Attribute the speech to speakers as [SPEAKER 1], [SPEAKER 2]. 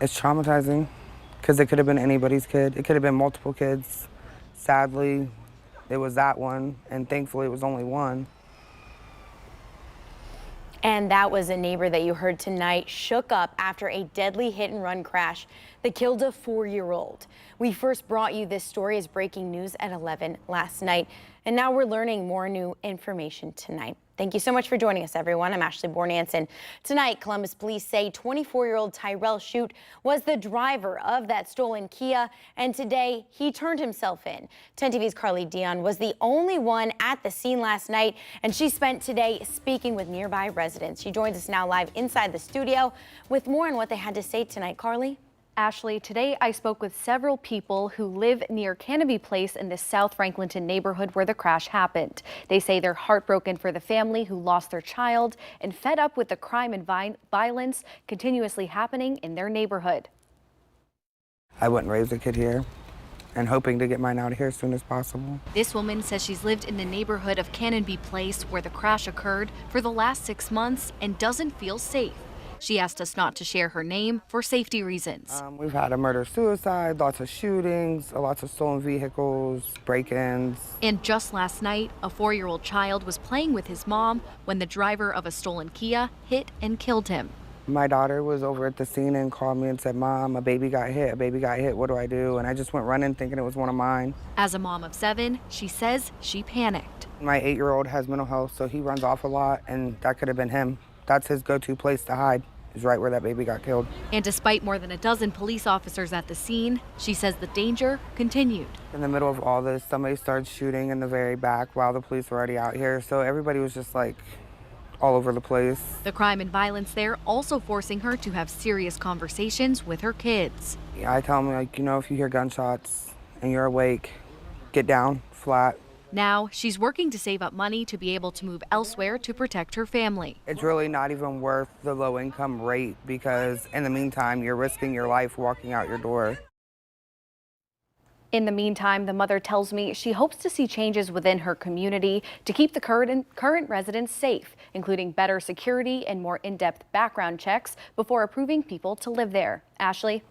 [SPEAKER 1] It's traumatizing because it could have been anybody's kid. It could have been multiple kids. Sadly, it was that one, and thankfully it was only one.
[SPEAKER 2] And that was a neighbor that you heard tonight shook up after a deadly hit and run crash that killed a 4-year-old. We first brought you this story as breaking news at 11 last night, and now we're learning more new information tonight. Thank you so much for joining us, everyone. I'm Ashley Bornanson. Tonight, Columbus police say 24-year-old Tyrell Shute was the driver of that stolen Kia, and today he turned himself in. 10 TV's Carly Dion was the only one at the scene last night, and she spent today speaking with nearby residents. She joins us now live inside the studio with more on what they had to say tonight. Carly?
[SPEAKER 3] Ashley, today I spoke with several people who live near Canopy Place in the South Franklinton neighborhood where the crash happened. They say they're heartbroken for the family who lost their child and fed up with the crime and violence continuously happening in their neighborhood.
[SPEAKER 1] I wouldn't raise a kid here and hoping to get mine out of here as soon as possible.
[SPEAKER 3] This woman says she's lived in the neighborhood of Canopy Place where the crash occurred for the last 6 months and doesn't feel safe. She asked us not to share her name for safety reasons.
[SPEAKER 1] We've had a murder-suicide, lots of shootings, lots of stolen vehicles, break-ins.
[SPEAKER 3] And just last night, a 4-year-old child was playing with his mom when the driver of a stolen Kia hit and killed him.
[SPEAKER 1] My daughter was over at the scene and called me and said, "Mom, a baby got hit, what do I do?" And I just went running thinking it was one of mine.
[SPEAKER 3] As a mom of 7, she says she panicked.
[SPEAKER 1] My 8-year-old has mental health, so he runs off a lot, and that could have been him. That's his go-to place to hide, is right where that baby got killed.
[SPEAKER 3] And despite more than a dozen police officers at the scene, she says the danger continued.
[SPEAKER 1] In the middle of all this, somebody started shooting in the very back while the police were already out here, so everybody was just like all over the place.
[SPEAKER 3] The crime and violence there also forcing her to have serious conversations with her kids.
[SPEAKER 1] I tell them, like, if you hear gunshots and you're awake, get down flat.
[SPEAKER 3] Now, she's working to save up money to be able to move elsewhere to protect her family.
[SPEAKER 1] It's really not even worth the low income rate because in the meantime, you're risking your life walking out your door.
[SPEAKER 3] In the meantime, the mother tells me she hopes to see changes within her community to keep the current residents safe, including better security and more in-depth background checks before approving people to live there. Ashley?